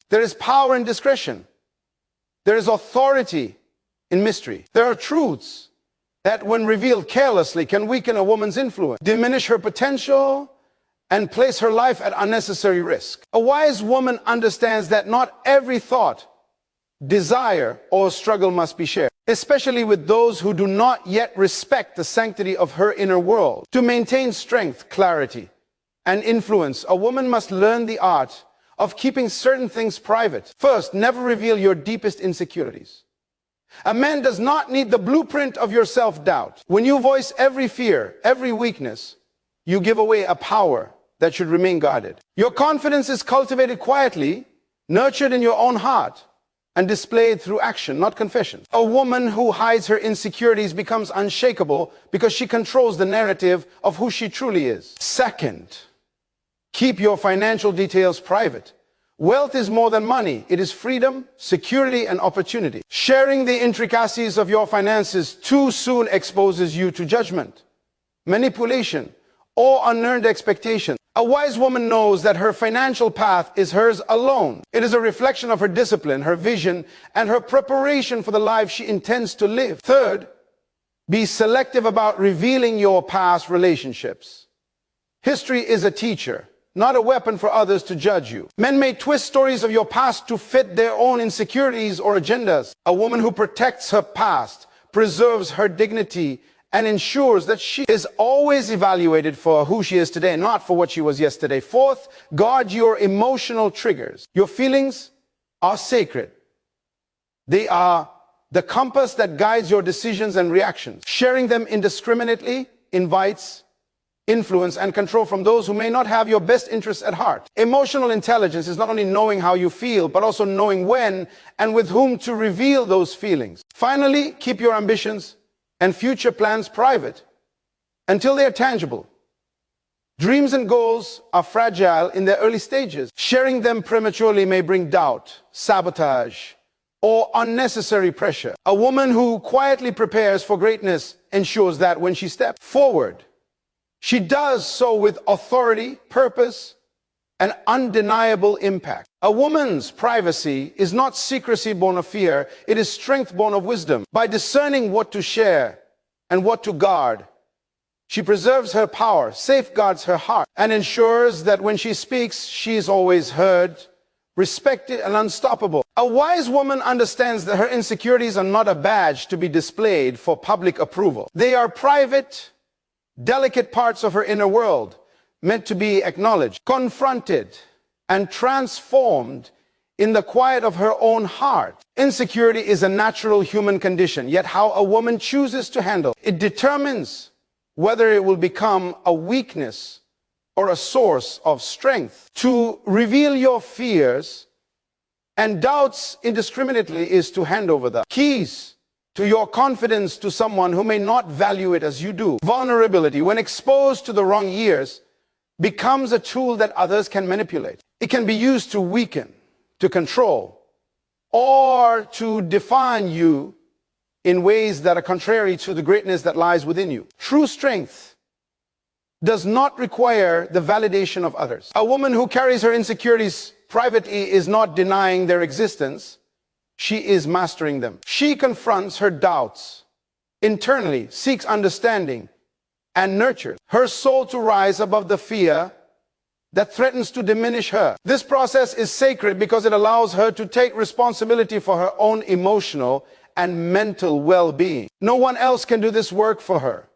There is power in discretion. There is authority in mystery. There are truths that, when revealed carelessly, can weaken a woman's influence, diminish her potential, and place her life at unnecessary risk. A wise woman understands that not every thought, desire, or struggle must be shared, especially with those who do not yet respect the sanctity of her inner world. To maintain strength, clarity, and influence, a woman must learn the art of keeping certain things private. First, never reveal your deepest insecurities. A man does not need the blueprint of your self-doubt. When you voice every fear, every weakness, you give away a power that should remain guarded. Your confidence is cultivated quietly, nurtured in your own heart, and displayed through action, not confession. A woman who hides her insecurities becomes unshakable because she controls the narrative of who she truly is. Second, keep your financial details private. Wealth is more than money. It is freedom, security, and opportunity. Sharing the intricacies of your finances too soon exposes you to judgment, manipulation, or unearned expectation. A wise woman knows that her financial path is hers alone. It is a reflection of her discipline, her vision, and her preparation for the life she intends to live. Third, be selective about revealing your past relationships. History is a teacher, not a weapon for others to judge you. Men may twist stories of your past to fit their own insecurities or agendas. A woman who protects her past preserves her dignity and ensures that she is always evaluated for who she is today, not for what she was yesterday. Fourth, guard your emotional triggers. Your feelings are sacred. They are the compass that guides your decisions and reactions. Sharing them indiscriminately invites influence and control from those who may not have your best interests at heart. Emotional intelligence is not only knowing how you feel, but also knowing when and with whom to reveal those feelings. Finally, keep your ambitions and future plans private until they are tangible. Dreams and goals are fragile in their early stages. Sharing them prematurely may bring doubt, sabotage, or unnecessary pressure. A woman who quietly prepares for greatness ensures that when she steps forward, she does so with authority, purpose, and undeniable impact. A woman's privacy is not secrecy born of fear, it is strength born of wisdom. By discerning what to share and what to guard, she preserves her power, safeguards her heart, and ensures that when she speaks, she is always heard, respected, and unstoppable. A wise woman understands that her insecurities are not a badge to be displayed for public approval. They are private, delicate parts of her inner world, meant to be acknowledged, confronted, and transformed in the quiet of her own heart. Insecurity is a natural human condition, yet how a woman chooses to handle it determines whether it will become a weakness or a source of strength. To reveal your fears and doubts indiscriminately is to hand over the keys to your confidence to someone who may not value it as you do. Vulnerability, when exposed to the wrong ears, becomes a tool that others can manipulate. It can be used to weaken, to control, or to define you in ways that are contrary to the greatness that lies within you. True strength does not require the validation of others. A woman who carries her insecurities privately is not denying their existence, she is mastering them. She confronts her doubts internally, seeks understanding, and nurtures her soul to rise above the fear that threatens to diminish her. This process is sacred because it allows her to take responsibility for her own emotional and mental well-being. No one else can do this work for her,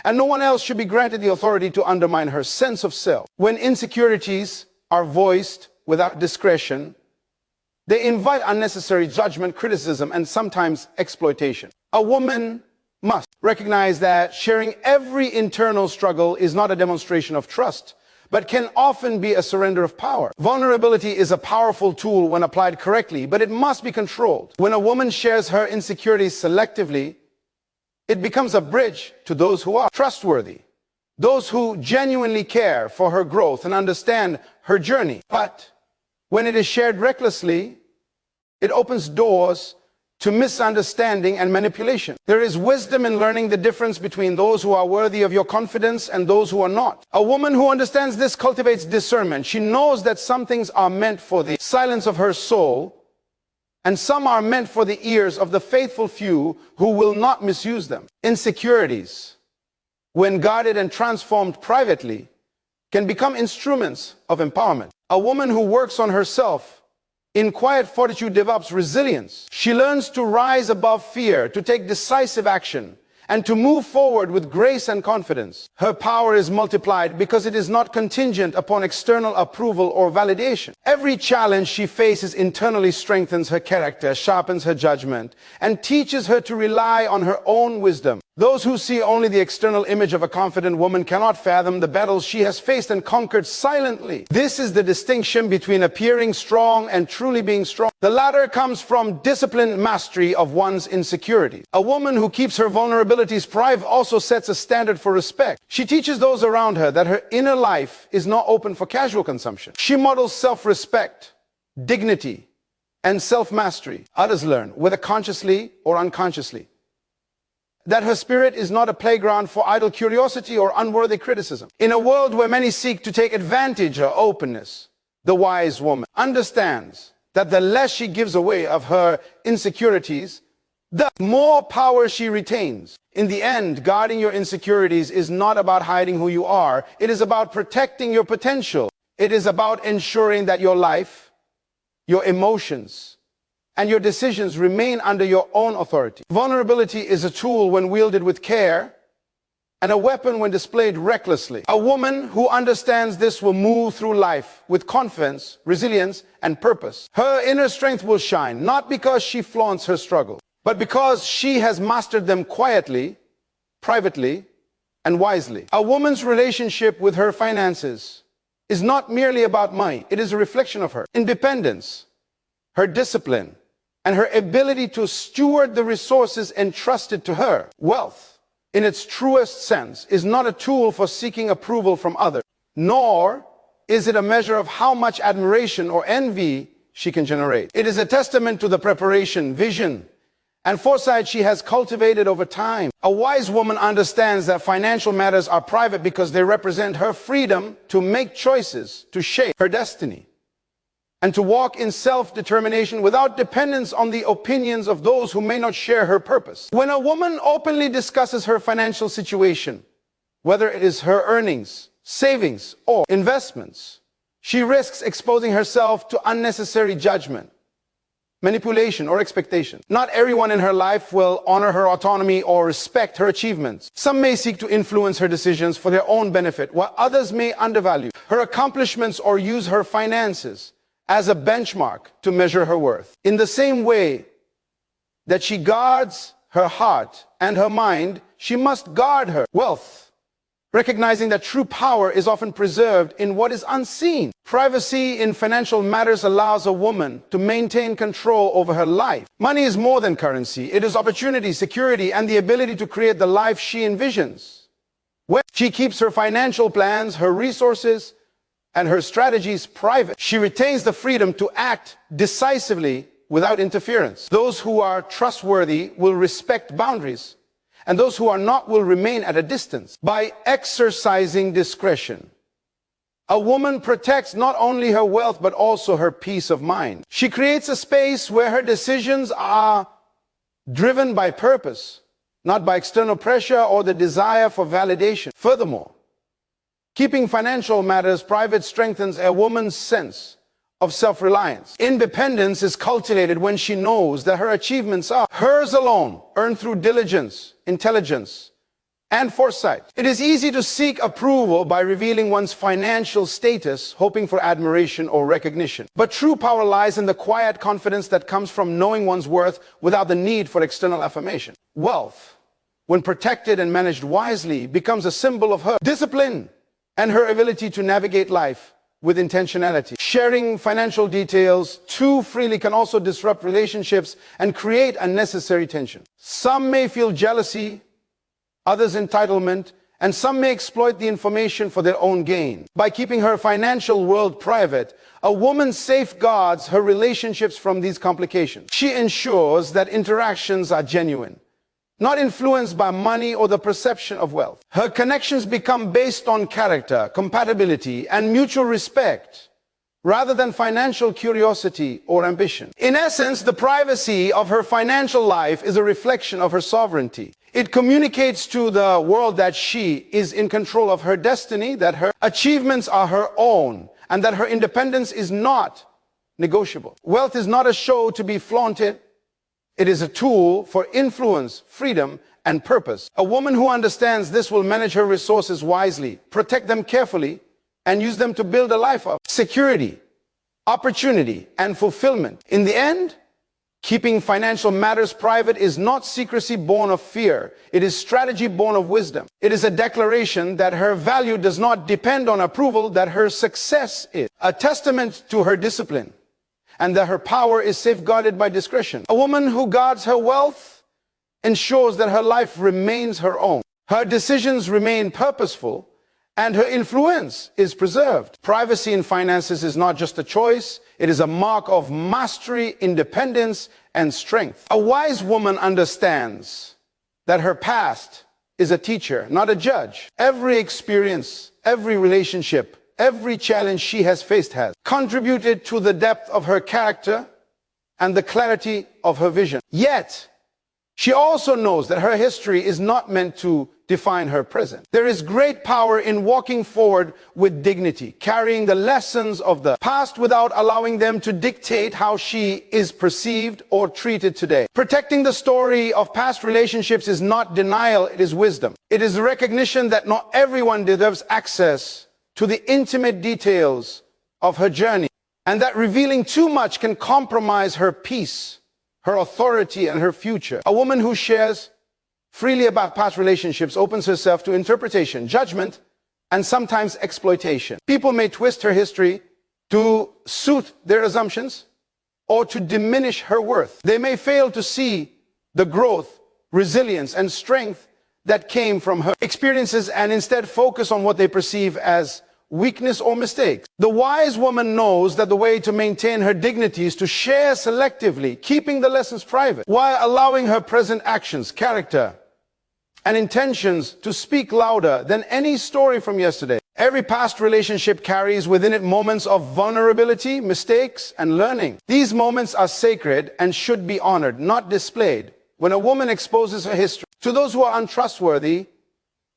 and no one else should be granted the authority to undermine her sense of self. When insecurities are voiced without discretion, they invite unnecessary judgment, criticism, and sometimes exploitation. A woman must recognize that sharing every internal struggle is not a demonstration of trust, but can often be a surrender of power. Vulnerability is a powerful tool when applied correctly, but it must be controlled. When a woman shares her insecurities selectively, it becomes a bridge to those who are trustworthy, those who genuinely care for her growth and understand her journey. But when it is shared recklessly, it opens doors to misunderstanding and manipulation. There is wisdom in learning the difference between those who are worthy of your confidence and those who are not. A woman who understands this cultivates discernment. She knows that some things are meant for the silence of her soul, and some are meant for the ears of the faithful few who will not misuse them. Insecurities, when guarded and transformed privately, can become instruments of empowerment. A woman who works on herself in quiet fortitude develops resilience. She learns to rise above fear, to take decisive action, and to move forward with grace and confidence. Her power is multiplied because it is not contingent upon external approval or validation. Every challenge she faces internally strengthens her character, sharpens her judgment, and teaches her to rely on her own wisdom. Those who see only the external image of a confident woman cannot fathom the battles she has faced and conquered silently. This is the distinction between appearing strong and truly being strong. The latter comes from disciplined mastery of one's insecurities. A woman who keeps her vulnerabilities private also sets a standard for respect. She teaches those around her that her inner life is not open for casual consumption. She models self-respect, dignity, and self-mastery. Others learn, whether consciously or unconsciously, that her spirit is not a playground for idle curiosity or unworthy criticism. In a world where many seek to take advantage of openness, the wise woman understands that the less she gives away of her insecurities, the more power she retains. In the end, guarding your insecurities is not about hiding who you are. It is about protecting your potential. It is about ensuring that your life, your emotions, and your decisions remain under your own authority. Vulnerability is a tool when wielded with care, and a weapon when displayed recklessly. A woman who understands this will move through life with confidence, resilience, and purpose. Her inner strength will shine, not because she flaunts her struggle, but because she has mastered them quietly, privately, and wisely. A woman's relationship with her finances is not merely about money. It is a reflection of her independence, her discipline, and her ability to steward the resources entrusted to her. Wealth, in its truest sense, is not a tool for seeking approval from others, nor is it a measure of how much admiration or envy she can generate. It is a testament to the preparation, vision, and foresight she has cultivated over time. A wise woman understands that financial matters are private because they represent her freedom to make choices, to shape her destiny, and to walk in self-determination without dependence on the opinions of those who may not share her purpose. When a woman openly discusses her financial situation, whether it is her earnings, savings, or investments, she risks exposing herself to unnecessary judgment, manipulation, or expectation. Not everyone in her life will honor her autonomy or respect her achievements. Some may seek to influence her decisions for their own benefit, while others may undervalue her accomplishments or use her finances as a benchmark to measure her worth. In the same way that she guards her heart and her mind, she must guard her wealth, recognizing that true power is often preserved in what is unseen. Privacy in financial matters allows a woman to maintain control over her life. Money is more than currency. It is opportunity, security, and the ability to create the life she envisions. When she keeps her financial plans, her resources, and her strategies private, she retains the freedom to act decisively without interference. Those who are trustworthy will respect boundaries, and those who are not will remain at a distance. By exercising discretion, a woman protects not only her wealth but also her peace of mind. She creates a space where her decisions are driven by purpose, not by external pressure or the desire for validation. Furthermore, keeping financial matters private strengthens a woman's sense of self-reliance. Independence is cultivated when she knows that her achievements are hers alone, earned through diligence, intelligence, and foresight. It is easy to seek approval by revealing one's financial status, hoping for admiration or recognition. But true power lies in the quiet confidence that comes from knowing one's worth without the need for external affirmation. Wealth, when protected and managed wisely, becomes a symbol of her discipline and her ability to navigate life with intentionality. Sharing financial details too freely can also disrupt relationships and create unnecessary tension. Some may feel jealousy, others entitlement, and some may exploit the information for their own gain. By keeping her financial world private, a woman safeguards her relationships from these complications. She ensures that interactions are genuine, not influenced by money or the perception of wealth. Her connections become based on character, compatibility, and mutual respect, rather than financial curiosity or ambition. In essence, the privacy of her financial life is a reflection of her sovereignty. It communicates to the world that she is in control of her destiny, that her achievements are her own, and that her independence is not negotiable. Wealth is not a show to be flaunted. It is a tool for influence, freedom, and purpose. A woman who understands this will manage her resources wisely, protect them carefully, and use them to build a life of security, opportunity, and fulfillment. In the end, keeping financial matters private is not secrecy born of fear. It is strategy born of wisdom. It is a declaration that her value does not depend on approval, that her success is a testament to her discipline, and that her power is safeguarded by discretion. A woman who guards her wealth ensures that her life remains her own. Her decisions remain purposeful, and her influence is preserved. Privacy in finances is not just a choice, it is a mark of mastery, independence, and strength. A wise woman understands that her past is a teacher, not a judge. Every experience, every relationship, every challenge she has faced has contributed to the depth of her character and the clarity of her vision. Yet, she also knows that her history is not meant to define her present. There is great power in walking forward with dignity, carrying the lessons of the past without allowing them to dictate how she is perceived or treated today. Protecting the story of past relationships is not denial, it is wisdom. It is a recognition that not everyone deserves access to the intimate details of her journey, and that revealing too much can compromise her peace, her authority, and her future. A woman who shares freely about past relationships opens herself to interpretation, judgment, and sometimes exploitation. People may twist her history to suit their assumptions or to diminish her worth. They may fail to see the growth, resilience, and strength that came from her experiences and instead focus on what they perceive as weakness or mistakes. The wise woman knows that the way to maintain her dignity is to share selectively, keeping the lessons private, while allowing her present actions, character, and intentions to speak louder than any story from yesterday. Every past relationship carries within it moments of vulnerability, mistakes, and learning. These moments are sacred and should be honored, not displayed. When a woman exposes her history to those who are untrustworthy,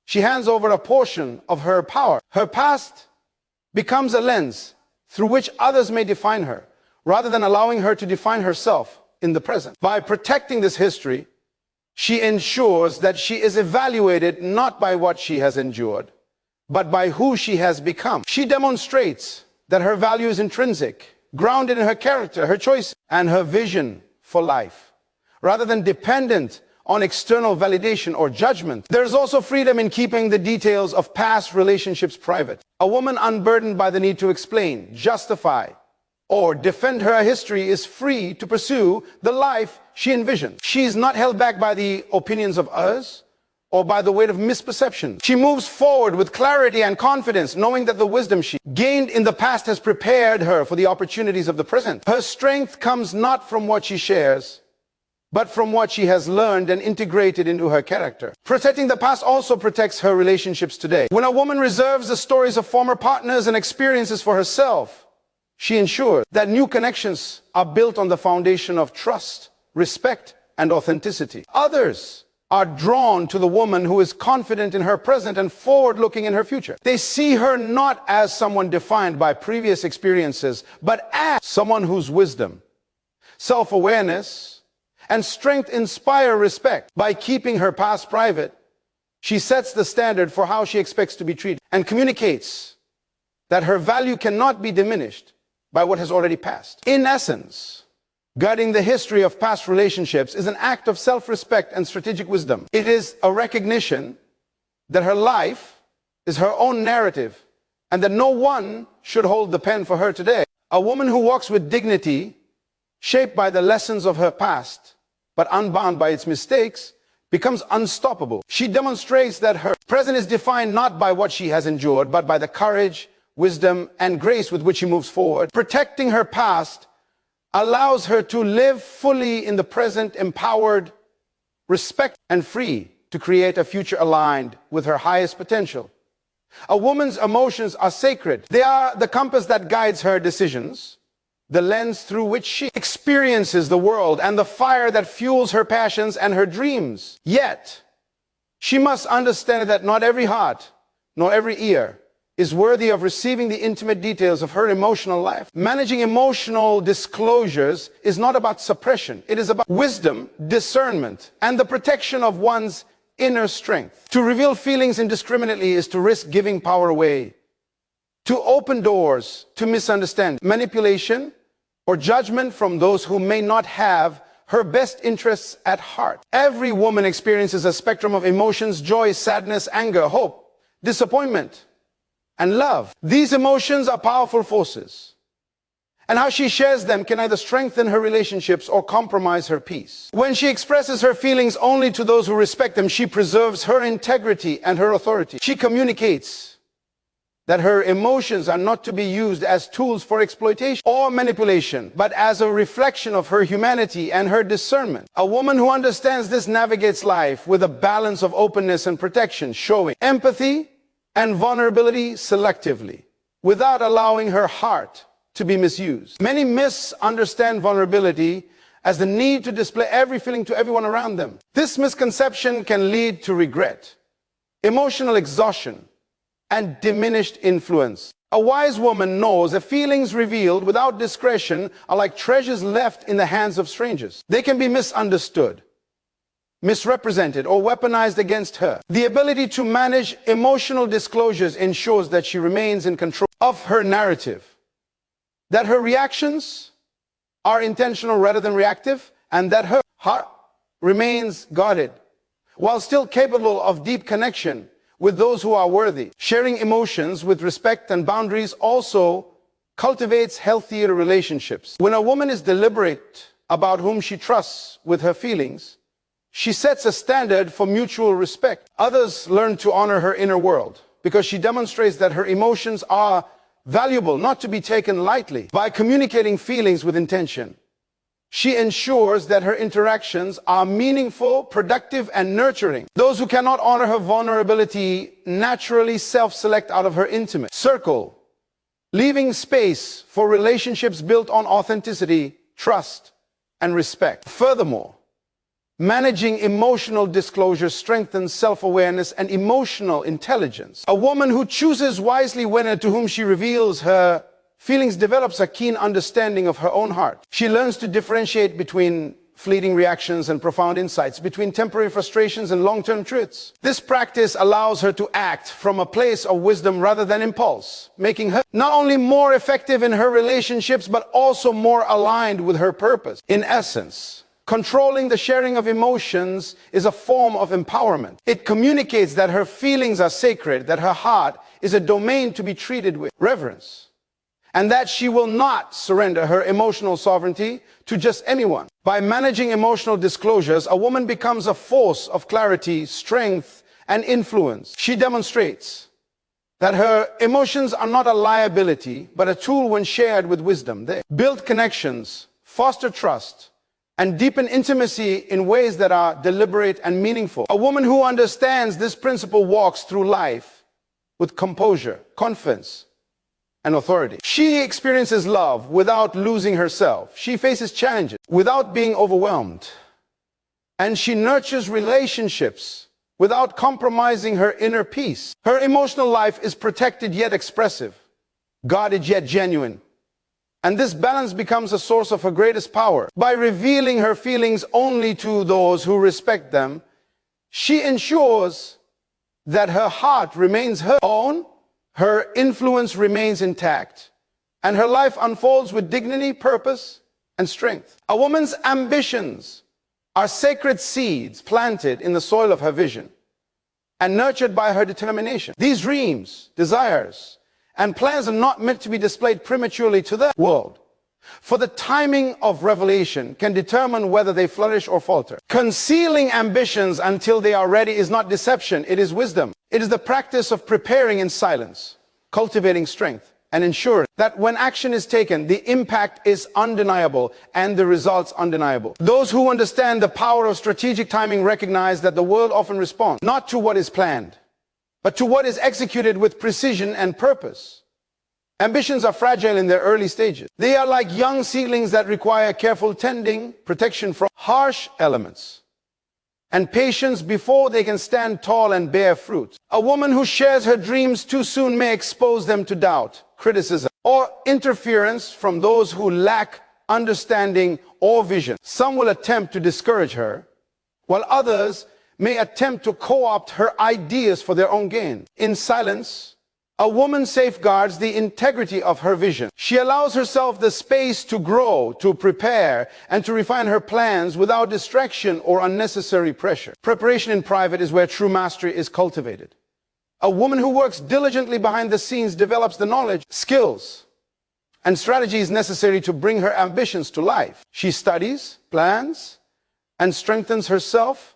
she hands over a portion of her power. Her past becomes a lens through which others may define her, rather than allowing her to define herself in the present. By protecting this history, she ensures that she is evaluated not by what she has endured, but by who she has become. She demonstrates that her value is intrinsic, grounded in her character, her choices, and her vision for life, rather than dependent on external validation or judgment. There is also freedom in keeping the details of past relationships private. A woman unburdened by the need to explain, justify, or defend her history is free to pursue the life she envisions. She is not held back by the opinions of others or by the weight of misperception. She moves forward with clarity and confidence, knowing that the wisdom she gained in the past has prepared her for the opportunities of the present. Her strength comes not from what she shares, but from what she has learned and integrated into her character. Protecting the past also protects her relationships today. When a woman reserves the stories of former partners and experiences for herself, she ensures that new connections are built on the foundation of trust, respect, and authenticity. Others are drawn to the woman who is confident in her present and forward-looking in her future. They see her not as someone defined by previous experiences, but as someone whose wisdom, self-awareness, and strength inspire respect. By keeping her past private, she sets the standard for how she expects to be treated and communicates that her value cannot be diminished by what has already passed. In essence, guarding the history of past relationships is an act of self-respect and strategic wisdom. It is a recognition that her life is her own narrative and that no one should hold the pen for her today. A woman who walks with dignity, shaped by the lessons of her past, but unbound by its mistakes, becomes unstoppable. She demonstrates that her present is defined not by what she has endured, but by the courage, wisdom, and grace with which she moves forward. Protecting her past allows her to live fully in the present, empowered, respect, and free to create a future aligned with her highest potential. A woman's emotions are sacred. They are the compass that guides her decisions, the lens through which she experiences the world, and the fire that fuels her passions and her dreams. Yet, she must understand that not every heart, nor every ear, is worthy of receiving the intimate details of her emotional life. Managing emotional disclosures is not about suppression. It is about wisdom, discernment, and the protection of one's inner strength. To reveal feelings indiscriminately is to risk giving power away, to open doors to misunderstanding, manipulation, or judgment from those who may not have her best interests at heart. Every woman experiences a spectrum of emotions: joy, sadness, anger, hope, disappointment, and love. These emotions are powerful forces, and how she shares them can either strengthen her relationships or compromise her peace. When she expresses her feelings only to those who respect them, she preserves her integrity and her authority. She communicates that her emotions are not to be used as tools for exploitation or manipulation, but as a reflection of her humanity and her discernment. A woman who understands this navigates life with a balance of openness and protection, showing empathy and vulnerability selectively, without allowing her heart to be misused. Many misunderstand vulnerability as the need to display every feeling to everyone around them. This misconception can lead to regret, emotional exhaustion, and diminished influence. A wise woman knows that feelings revealed without discretion are like treasures left in the hands of strangers. They can be misunderstood, misrepresented, or weaponized against her. The ability to manage emotional disclosures ensures that she remains in control of her narrative, that her reactions are intentional rather than reactive, and that her heart remains guarded, while still capable of deep connection with those who are worthy. Sharing emotions with respect and boundaries also cultivates healthier relationships. When a woman is deliberate about whom she trusts with her feelings, she sets a standard for mutual respect. Others learn to honor her inner world because she demonstrates that her emotions are valuable, not to be taken lightly. By communicating feelings with intention, she ensures that her interactions are meaningful, productive, and nurturing. Those who cannot honor her vulnerability naturally self-select out of her intimate circle, leaving space for relationships built on authenticity, trust, and respect. Furthermore, managing emotional disclosure strengthens self-awareness and emotional intelligence. A woman who chooses wisely when and to whom she reveals her feelings develops a keen understanding of her own heart. She learns to differentiate between fleeting reactions and profound insights, between temporary frustrations and long-term truths. This practice allows her to act from a place of wisdom rather than impulse, making her not only more effective in her relationships, but also more aligned with her purpose. In essence, controlling the sharing of emotions is a form of empowerment. It communicates that her feelings are sacred, that her heart is a domain to be treated with reverence, and that she will not surrender her emotional sovereignty to just anyone. By managing emotional disclosures, a woman becomes a force of clarity, strength, and influence. She demonstrates that her emotions are not a liability, but a tool when shared with wisdom. They build connections, foster trust, and deepen intimacy in ways that are deliberate and meaningful. A woman who understands this principle walks through life with composure, confidence, and authority. She experiences love without losing herself. She faces challenges without being overwhelmed. And she nurtures relationships without compromising her inner peace. Her emotional life is protected yet expressive, guarded yet genuine. And this balance becomes a source of her greatest power. By revealing her feelings only to those who respect them, she ensures that her heart remains her own, her influence remains intact, and her life unfolds with dignity, purpose, and strength. A woman's ambitions are sacred seeds planted in the soil of her vision and nurtured by her determination. These dreams, desires, and plans are not meant to be displayed prematurely to the world, For the timing of revelation can determine whether they flourish or falter. Concealing ambitions until they are ready is not deception, it is wisdom. It is the practice of preparing in silence, cultivating strength, and ensuring that when action is taken, the impact is undeniable and the results undeniable. Those who understand the power of strategic timing recognize that the world often responds not to what is planned, but to what is executed with precision and purpose. Ambitions are fragile in their early stages. They are like young seedlings that require careful tending, protection from harsh elements, and patience before they can stand tall and bear fruit. A woman who shares her dreams too soon may expose them to doubt, criticism, or interference from those who lack understanding or vision. Some will attempt to discourage her, while others may attempt to co-opt her ideas for their own gain. In silence, a woman safeguards the integrity of her vision. She allows herself the space to grow, to prepare, and to refine her plans without distraction or unnecessary pressure. Preparation in private is where true mastery is cultivated. A woman who works diligently behind the scenes develops the knowledge, skills, and strategies necessary to bring her ambitions to life. She studies, plans, and strengthens herself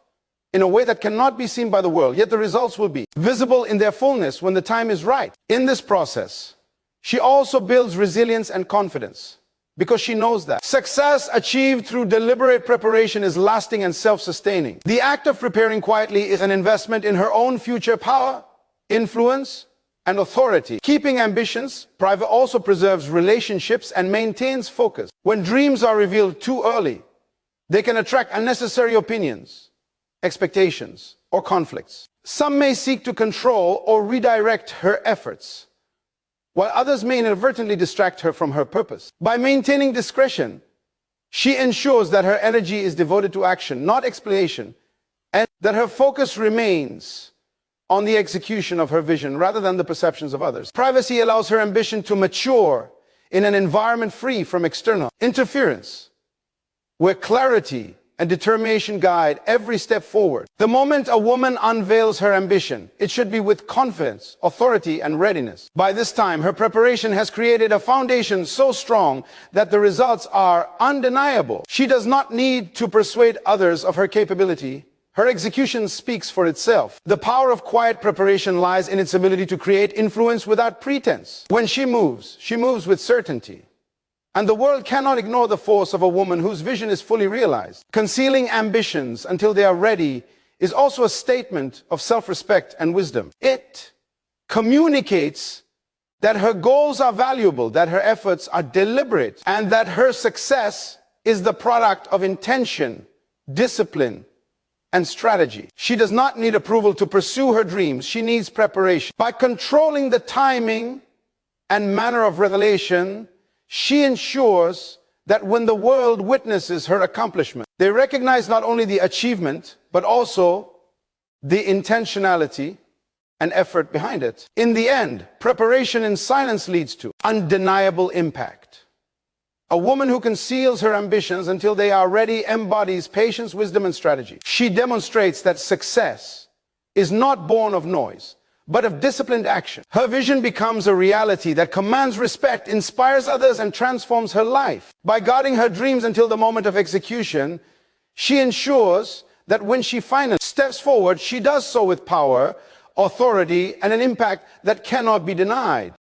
in a way that cannot be seen by the world, yet the results will be visible in their fullness when the time is right. In this process, she also builds resilience and confidence, because she knows that success achieved through deliberate preparation is lasting and self-sustaining. The act of preparing quietly is an investment in her own future power, influence, and authority. Keeping ambitions private also preserves relationships and maintains focus. When dreams are revealed too early, they can attract unnecessary opinions, expectations, or conflicts. Some may seek to control or redirect her efforts, while others may inadvertently distract her from her purpose. By maintaining discretion, she ensures that her energy is devoted to action, not explanation, and that her focus remains on the execution of her vision rather than the perceptions of others. Privacy allows her ambition to mature in an environment free from external interference, where clarity and determination guide every step forward. The moment a woman unveils her ambition, it should be with confidence, authority, and readiness. By this time, her preparation has created a foundation so strong that the results are undeniable. She does not need to persuade others of her capability. Her execution speaks for itself. The power of quiet preparation lies in its ability to create influence without pretense. When she moves with certainty. And the world cannot ignore the force of a woman whose vision is fully realized. Concealing ambitions until they are ready is also a statement of self-respect and wisdom. It communicates that her goals are valuable, that her efforts are deliberate, and that her success is the product of intention, discipline, and strategy. She does not need approval to pursue her dreams. She needs preparation. By controlling the timing and manner of revelation, she ensures that when the world witnesses her accomplishment, they recognize not only the achievement, but also the intentionality and effort behind it. In the end, preparation in silence leads to undeniable impact. A woman who conceals her ambitions until they are ready embodies patience, wisdom, and strategy. She demonstrates that success is not born of noise, but of disciplined action. Her vision becomes a reality that commands respect, inspires others, and transforms her life. By guarding her dreams until the moment of execution, she ensures that when she finally steps forward, she does so with power, authority, and an impact that cannot be denied.